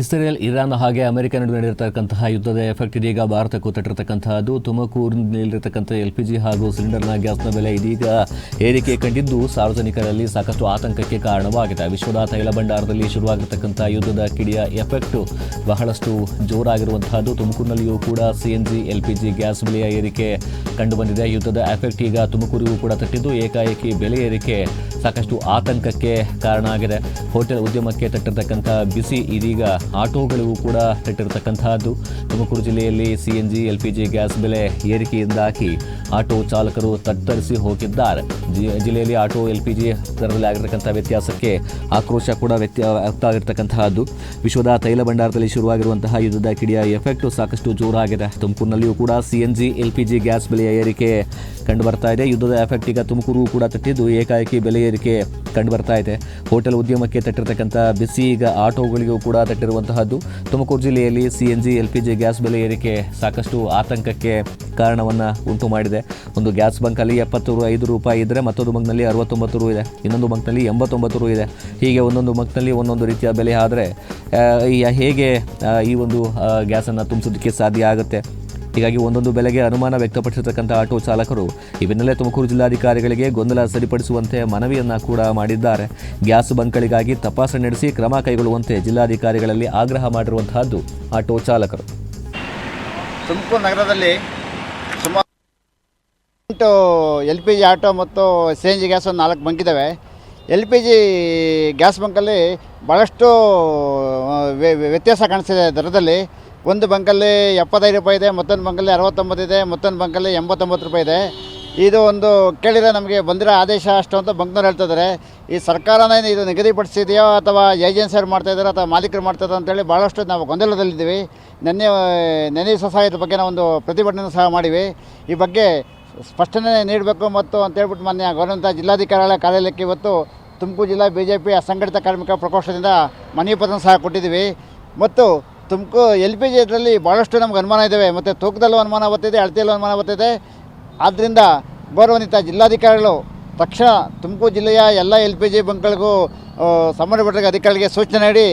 Israel Iran ಹಾಗೆ America ನಡುವೆ ನಡೆದಿರತಕ್ಕಂತಹ ಯುದ್ಧದ ಎಫೆಕ್ಟ್ ಇದೀಗ ಭಾರತಕ್ಕೂ ತಟ್ಟಿರತಕ್ಕಂತಹದ್ದು. ತುಮಕೂರಿನಲ್ಲಿರತಕ್ಕಂಥ LPG ಹಾಗೂ ಸಿಲಿಂಡರ್ನ ಗ್ಯಾಸ್ನ ಬೆಲೆ ಇದೀಗ ಏರಿಕೆ ಕಂಡಿದ್ದು ಸಾರ್ವಜನಿಕರಲ್ಲಿ ಸಾಕಷ್ಟು ಆತಂಕಕ್ಕೆ ಕಾರಣವಾಗಿದೆ. ವಿಶ್ವದ ತೈಲ ಭಂಡಾರದಲ್ಲಿ ಶುರುವಾಗಿರತಕ್ಕಂಥ ಯುದ್ಧದ ಕಿಡಿಯ ಎಫೆಕ್ಟ್ ಬಹಳಷ್ಟು ಜೋರಾಗಿರುವಂತಹದ್ದು. ತುಮಕೂರಿನಲ್ಲಿಯೂ ಕೂಡ CNG LPG ಗ್ಯಾಸ್ ಬೆಲೆಯ ಏರಿಕೆ ಕಂಡುಬಂದಿದೆ. ಯುದ್ಧದ ಎಫೆಕ್ಟ್ ಈಗ ತುಮಕೂರಿಗೂ ಕೂಡ ತಟ್ಟಿದ್ದು ಏಕಾಏಕಿ ಬೆಲೆ ಏರಿಕೆ ಸಾಕಷ್ಟು ಆತಂಕಕ್ಕೆ ಕಾರಣ ಆಗಿದೆ. ಹೋಟೆಲ್ ಉದ್ಯಮಕ್ಕೆ ತಟ್ಟಿರತಕ್ಕಂಥ ಬಿಸಿ ಇದೀಗ ಆಟೋಗಳಿಗೂ ಕೂಡ ತಟ್ಟಿರತಕ್ಕಂತಹದ್ದು. ತುಮಕೂರು ಜಿಲ್ಲೆಯಲ್ಲಿ CNG LPG ಗ್ಯಾಸ್ ಬೆಲೆ ಏರಿಕೆಯಿಂದಾಗಿ ಆಟೋ ಚಾಲಕರು ತತ್ತರಿಸಿ ಹೋಗಿದ್ದಾರೆ. ಜಿಲ್ಲೆಯಲ್ಲಿ ಆಟೋ LPG ದರದಲ್ಲಿ ಆಗಿರತಕ್ಕಂಥ ವ್ಯತ್ಯಾಸಕ್ಕೆ ಆಕ್ರೋಶ ಕೂಡ ವ್ಯಕ್ತ ಆಗಿರತಕ್ಕಂತಹದ್ದು. ವಿಶ್ವದ ತೈಲ ಭಂಡಾರದಲ್ಲಿ ಶುರುವಾಗಿರುವಂತಹ ಯುದ್ಧದ ಕಿಡಿಯ ಎಫೆಕ್ಟ್ ಸಾಕಷ್ಟು ಜೋರಾಗಿದೆ. ತುಮಕೂರಿನಲ್ಲಿಯೂ ಕೂಡ CNG LPG ಗ್ಯಾಸ್ ಬೆಲೆಯ ಏರಿಕೆ ಕಂಡು ಬರ್ತಾ ಇದೆ. ಯುದ್ಧದ ಎಫೆಕ್ಟ್ ಈಗ ತುಮಕೂರು ಕೂಡ ತಟ್ಟಿದ್ದು ಏಕಾಏಕಿ ಬೆಲೆ ಏರಿಕೆ ಕಂಡು ಬರ್ತಾ ಇದೆ. ಹೋಟೆಲ್ ಉದ್ಯಮಕ್ಕೆ ತಟ್ಟಿರತಕ್ಕಂಥ ಬಿಸಿ ಈಗ ಆಟೋಗಳಿಗೂ ಕೂಡ ತಟ್ಟಿರುವಂತಹದ್ದು. ತುಮಕೂರು ಜಿಲ್ಲೆಯಲ್ಲಿ CNG LPG ಗ್ಯಾಸ್ ಬೆಲೆ ಏರಿಕೆ ಸಾಕಷ್ಟು ಆತಂಕಕ್ಕೆ ಕಾರಣವನ್ನು ಉಂಟು ಮಾಡಿದೆ. ಒಂದು ಗ್ಯಾಸ್ ಬಂಕಲ್ಲಿ 75 ರೂಪಾಯಿ ಇದ್ದರೆ ಮತ್ತೊಂದು ಬಂಕ್ನಲ್ಲಿ 69 ರೂ ಇದೆ, ಇನ್ನೊಂದು ಬಂಕ್ನಲ್ಲಿ 89 ರೂ ಇದೆ. ಹೀಗೆ ಒಂದೊಂದು ಬಂಕ್ನಲ್ಲಿ ಒಂದೊಂದು ರೀತಿಯ ಬೆಲೆ ಆದರೆ ಹೇಗೆ ಈ ಒಂದು ಗ್ಯಾಸನ್ನು ತುಂಬಿಸೋದಕ್ಕೆ ಸಾಧ್ಯ ಆಗುತ್ತೆ? ಹೀಗಾಗಿ ಒಂದೊಂದು ಬೆಲೆಗೆ ಅನುಮಾನ ವ್ಯಕ್ತಪಡಿಸಿರ್ತಕ್ಕಂಥ ಆಟೋ ಚಾಲಕರು ಈ ಬೆನ್ನಲ್ಲೇ ತುಮಕೂರು ಜಿಲ್ಲಾಧಿಕಾರಿಗಳಿಗೆ ಗೊಂದಲ ಸರಿಪಡಿಸುವಂತೆ ಮನವಿಯನ್ನು ಕೂಡ ಮಾಡಿದ್ದಾರೆ. ಗ್ಯಾಸ್ ಬಂಕ್ಗಳಿಗಾಗಿ ತಪಾಸಣೆ ನಡೆಸಿ ಕ್ರಮ ಕೈಗೊಳ್ಳುವಂತೆ ಜಿಲ್ಲಾಧಿಕಾರಿಗಳಲ್ಲಿ ಆಗ್ರಹ ಮಾಡಿರುವಂತಹದ್ದು ಆಟೋ ಚಾಲಕರು. ತುಮಕೂರು ನಗರದಲ್ಲಿ ಸುಮಾರು 8 LPG ಆಟೋ ಮತ್ತು CNG ಗ್ಯಾಸ್ ಒಂದು 4 ಬಂಕ್ ಇದ್ದಾವೆ. LPG ಗ್ಯಾಸ್ ಬಂಕಲ್ಲಿ ಭಾಳಷ್ಟು ವ್ಯತ್ಯಾಸ ಕಾಣಿಸ್ತಿದೆ ದರದಲ್ಲಿ. ಒಂದು ಬಂಕಲ್ಲಿ 75 ರೂಪಾಯಿ ಇದೆ, ಮತ್ತೊಂದು ಬಂಕಲ್ಲಿ 69 ಇದೆ, ಮತ್ತೊಂದು ಬಂಕಲ್ಲಿ 89 ರೂಪಾಯಿ ಇದೆ. ಇದು ಒಂದು ಕೇಳಿದರೆ ನಮಗೆ ಬಂದಿರೋ ಆದೇಶ ಅಷ್ಟು ಅಂತ ಬಂಕ್ನವ್ರು ಹೇಳ್ತಿದ್ದಾರೆ. ಈ ಸರ್ಕಾರನೇ ಇದು ನಿಗದಿಪಡಿಸಿದೆಯೋ ಅಥವಾ ಏಜೆನ್ಸಿಯವ್ರು ಮಾಡ್ತಾಯಿದ್ದಾರೆ ಅಥವಾ ಮಾಲೀಕರು ಮಾಡ್ತಾಯಿದ್ದಾರೆ ಅಂತೇಳಿ ಭಾಳಷ್ಟು ನಾವು ಗೊಂದಲದಲ್ಲಿದ್ದೀವಿ. ನೆನೆ ಸಹಾಯದ ಬಗ್ಗೆ ನಾವು ಒಂದು ಪ್ರತಿಭಟನೆ ಸಹ ಮಾಡಿವಿ. ಈ ಬಗ್ಗೆ ಸ್ಪಷ್ಟನೆ ನೀಡಬೇಕು ಮತ್ತು ಅಂತೇಳ್ಬಿಟ್ಟು ಮಾನ್ಯ ಗೌರವಾನ್ವಿತ ಜಿಲ್ಲಾಧಿಕಾರಿಗಳ ಕಾರ್ಯಾಲಯಕ್ಕೆ ಇವತ್ತು ತುಮಕೂರು ಜಿಲ್ಲಾ BJP ಅಸಂಘಟಿತ ಕಾರ್ಮಿಕ ಪ್ರಕೋಷ್ಠದಿಂದ ಮನವಿ ಪತ್ರ ಸಹ ಕೊಟ್ಟಿದ್ದೀವಿ. ಮತ್ತು ತುಮಕೂರು LPG ಇದರಲ್ಲಿ ಭಾಳಷ್ಟು ನಮ್ಗೆ ಅನುಮಾನ ಇದ್ದಾವೆ. ಮತ್ತು ತೂಕದಲ್ಲೂ ಅನುಮಾನ ಬರ್ತಿದೆ, ಅಳತೆಯಲ್ಲೂ ಅನುಮಾನ ಬರ್ತಿದೆ. ಆದ್ದರಿಂದ ಗೌರವಾನ್ವಿತ ಜಿಲ್ಲಾಧಿಕಾರಿಗಳು ತಕ್ಷಣ ತುಮಕೂರು ಜಿಲ್ಲೆಯ ಎಲ್ಲ LPG ಬಂಕ್ಗಳಿಗೂ ಸಂಬಂಧಪಟ್ಟ ಅಧಿಕಾರಿಗಳಿಗೆ ಸೂಚನೆ ನೀಡಿ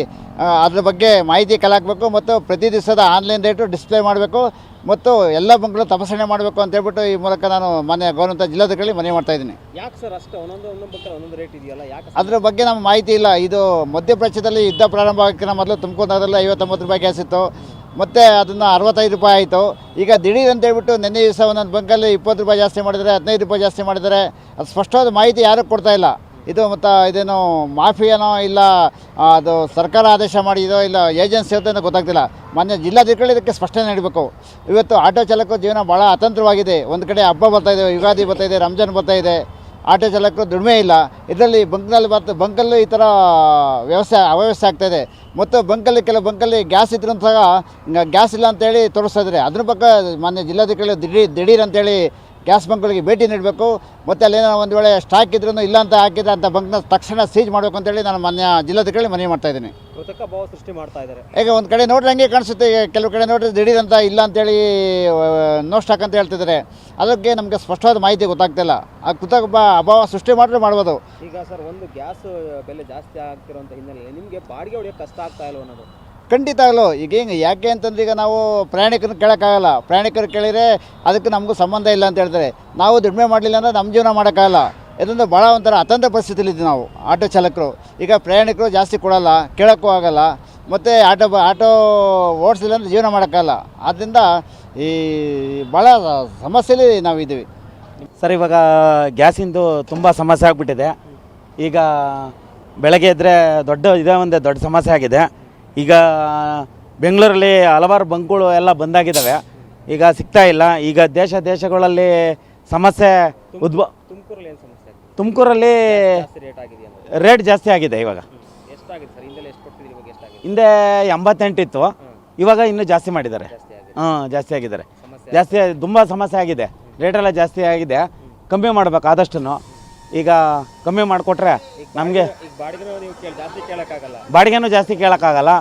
ಅದ್ರ ಬಗ್ಗೆ ಮಾಹಿತಿ ಕಲೆ ಹಾಕಬೇಕು ಮತ್ತು ಪ್ರತಿ ದಿವಸದ ಆನ್ಲೈನ್ ರೇಟು ಡಿಸ್ಪ್ಲೇ ಮಾಡಬೇಕು ಮತ್ತು ಎಲ್ಲ ಬಂಕ್ಗಳು ತಪಾಸಣೆ ಮಾಡಬೇಕು ಅಂತ ಹೇಳ್ಬಿಟ್ಟು ಈ ಮೂಲಕ ನಾನು ಮಾನ್ಯ ಗೌರವಾನ್ವಿತ ಜಿಲ್ಲಾಧಿಕಾರಿಗಳಿಗೆ ಮನವಿ ಮಾಡ್ತಾಯಿದ್ದೀನಿ. ಯಾಕೆ ಸರ್ ಅಷ್ಟು ಒಂದೊಂದು ರೇಟ್ ಇದೆಯಲ್ಲ, ಯಾಕೆ ಅದ್ರ ಬಗ್ಗೆ ನಮ್ಗೆ ಮಾಹಿತಿ ಇಲ್ಲ. ಇದು ಮಧ್ಯಪ್ರಾಚ್ಯದಲ್ಲಿ ಯುದ್ಧ ಪ್ರಾರಂಭ ಆಗೋಕ್ಕಿಂತ ಮೊದಲು ತುಮಕೂರು ನಗರದಲ್ಲಿ 59 ರೂಪಾಯಿ ಗ್ಯಾಸ್ ಇತ್ತು, ಮತ್ತು ಅದನ್ನು 65 ರೂಪಾಯಿ ಆಯಿತು. ಈಗ ದಿಢೀರ್ ಅಂತೇಳ್ಬಿಟ್ಟು ನಿನ್ನೆ ದಿವಸ ಒಂದೊಂದು ಬಂಕಲ್ಲಿ 20 ರೂಪಾಯಿ ಜಾಸ್ತಿ ಮಾಡಿದ್ದಾರೆ, 15 ರೂಪಾಯಿ ಜಾಸ್ತಿ ಮಾಡಿದ್ದಾರೆ. ಅದು ಸ್ಪಷ್ಟವಾದ ಮಾಹಿತಿ ಯಾರೂ ಕೊಡ್ತಾ ಇಲ್ಲ. ಇದು ಮತ್ತು ಇದೇನು ಮಾಫಿಯಾನೋ ಇಲ್ಲ ಅದು ಸರ್ಕಾರ ಆದೇಶ ಮಾಡಿದೋ ಇಲ್ಲ ಏಜೆನ್ಸಿ ಅಂತ ಗೊತ್ತಾಗ್ತಿಲ್ಲ. ಮಾನ್ಯ ಜಿಲ್ಲಾಧಿಕಾರಿ ಇದಕ್ಕೆ ಸ್ಪಷ್ಟನೆ ನೀಡಬೇಕು. ಇವತ್ತು ಆಟೋ ಚಾಲಕರ ಜೀವನ ಭಾಳ ಅತಂತ್ರವಾಗಿದೆ. ಒಂದು ಕಡೆ ಹಬ್ಬ ಬರ್ತಾಯಿದೆ, ಯುಗಾದಿ ಬರ್ತಾಯಿದೆ, ರಂಜಾನ್ ಬರ್ತಾಯಿದೆ. ಆಟೋ ಚಾಲಕರು ದುಡಿಮೆ ಇಲ್ಲ. ಇದರಲ್ಲಿ ಬಂಕಲ್ಲೂ ಈ ಥರ ಅವ್ಯವಸ್ಥೆ ಆಗ್ತಾಯಿದೆ. ಮತ್ತು ಬಂಕಲ್ಲಿ ಕೆಲವು ಬಂಕಲ್ಲಿ ಗ್ಯಾಸ್ ಇದ್ರೂ ಸಹ ಗ್ಯಾಸ್ ಇಲ್ಲ ಅಂತೇಳಿ ತೋರಿಸ್ತಾ ಇದ್ದಾರೆ. ಅದ್ರ ಬಗ್ಗೆ ಮಾನ್ಯ ಜಿಲ್ಲಾಧಿಕಾರಿಗಳು ದಿಢೀರ್ ಅಂತೇಳಿ ಗ್ಯಾಸ್ ಬಂಕ್ಗಳಿಗೆ ಭೇಟಿ ನೀಡಬೇಕು. ಮತ್ತು ಅಲ್ಲೇನೋ ಒಂದು ವೇಳೆ ಸ್ಟಾಕ್ ಇದ್ರೂ ಇಲ್ಲ ಅಂತ ಹಾಕಿದ್ರೆ ಅಂತ ಬಂಕ್ನ ತಕ್ಷಣ ಸೀಜ್ ಮಾಡಬೇಕು ಅಂತೇಳಿ ನಾನು ಮಾನ್ಯ ಜಿಲ್ಲಾಧಿಕಾರಿ ಮನವಿ ಮಾಡ್ತಾಯಿದ್ದೀನಿ. ಕೃತಕ ಭಾವ ಸೃಷ್ಟಿ ಮಾಡ್ತಾ ಇದ್ದಾರೆ. ಈಗ ಒಂದು ಕಡೆ ನೋಡ್ರಿ ಹಂಗೆ ಕಾಣಿಸುತ್ತೆ, ಕೆಲವು ಕಡೆ ನೋಡ್ರಿ ದಿಢೀರ್ ಅಂತ ಇಲ್ಲ ಅಂತೇಳಿ ನೋ ಸ್ಟಾಕ್ ಅಂತ ಹೇಳ್ತಿದ್ದಾರೆ. ಅದಕ್ಕೆ ನಮಗೆ ಸ್ಪಷ್ಟವಾದ ಮಾಹಿತಿ ಗೊತ್ತಾಗ್ತಿಲ್ಲ. ಆ ಕೃತಕ ಅಭಾವ ಸೃಷ್ಟಿ ಮಾಡಿದ್ರೆ ಮಾಡ್ಬೋದು. ಈಗ ಸರ್ ಒಂದು ಗ್ಯಾಸ್ ಬೆಲೆ ಜಾಸ್ತಿ ಆಗ್ತಿರೋಂಥ ಹಿನ್ನೆಲೆಯಲ್ಲಿ ನಿಮಗೆ ಬಾಡಿಗೆ ಹೊಡೆಯೋಕ್ಕೆ ಕಷ್ಟ ಆಗ್ತಾ ಇಲ್ವ ಅನ್ನೋದು? ಖಂಡಿತ ಆಗಲು. ಈಗ ಹಿಂಗೆ ಯಾಕೆ ಅಂತಂದ್ರೆ ಈಗ ನಾವು ಪ್ರಯಾಣಿಕರನ್ನ ಕೇಳೋಕ್ಕಾಗಲ್ಲ. ಪ್ರಯಾಣಿಕರು ಕೇಳಿದರೆ ಅದಕ್ಕೆ ನಮಗೂ ಸಂಬಂಧ ಇಲ್ಲ ಅಂತ ಹೇಳ್ತಾರೆ. ನಾವು ದುಡಿಮೆ ಮಾಡಲಿಲ್ಲ ಅಂದರೆ ನಮ್ಮ ಜೀವನ ಮಾಡೋಕ್ಕಾಗಲ್ಲ. ಇದರಿಂದ ಭಾಳ ಒಂಥರ ಅತಂತ್ರ ಪರಿಸ್ಥಿತಿಲಿದ್ದೀವಿ ನಾವು ಆಟೋ ಚಾಲಕರು. ಈಗ ಪ್ರಯಾಣಿಕರು ಜಾಸ್ತಿ ಕೊಡೋಲ್ಲ, ಕೇಳೋಕ್ಕೂ ಆಗಲ್ಲ. ಮತ್ತು ಆಟೋ ಓಡಿಸಿಲ್ಲ ಅಂದರೆ ಜೀವನ ಮಾಡೋಕ್ಕಾಗಲ್ಲ. ಆದ್ದರಿಂದ ಈ ಭಾಳ ಸಮಸ್ಯೆಯಲ್ಲಿ ನಾವಿದ್ದೀವಿ ಸರ್. ಇವಾಗ ಗ್ಯಾಸಿಂದು ತುಂಬ ಸಮಸ್ಯೆ ಆಗಿಬಿಟ್ಟಿದೆ. ಈಗ ಬೆಳಗ್ಗೆ ಇದ್ದರೆ ದೊಡ್ಡ ಸಮಸ್ಯೆ ಆಗಿದೆ. ಈಗ ಬೆಂಗಳೂರಲ್ಲಿ ಹಲವಾರು ಬಂಕ್ಗಳು ಎಲ್ಲ ಬಂದಾಗಿದ್ದಾವೆ, ಈಗ ಸಿಗ್ತಾ ಇಲ್ಲ. ಈಗ ದೇಶಗಳಲ್ಲಿ ಸಮಸ್ಯೆ ತುಮಕೂರಲ್ಲಿ ರೇಟ್ ಜಾಸ್ತಿ ಆಗಿದೆ. ಇವಾಗ ಹಿಂದೆ 88 ಇತ್ತು, ಇವಾಗ ಇನ್ನೂ ಜಾಸ್ತಿ ಮಾಡಿದ್ದಾರೆ. ಜಾಸ್ತಿ ಆಗಿದ್ದಾರೆ. ತುಂಬ ಸಮಸ್ಯೆ ಆಗಿದೆ. ರೇಟೆಲ್ಲ ಜಾಸ್ತಿ ಆಗಿದೆ. ಕಮ್ಮಿ ಮಾಡಬೇಕು ಆದಷ್ಟು. ಈಗ ಕಮ್ಮಿ ಮಾಡಿಕೊಟ್ರೆ ನಮಗೆ ಬಾಡಿಗೆನೂ ಜಾಸ್ತಿ ಕೇಳೋಕ್ಕಾಗಲ್ಲ.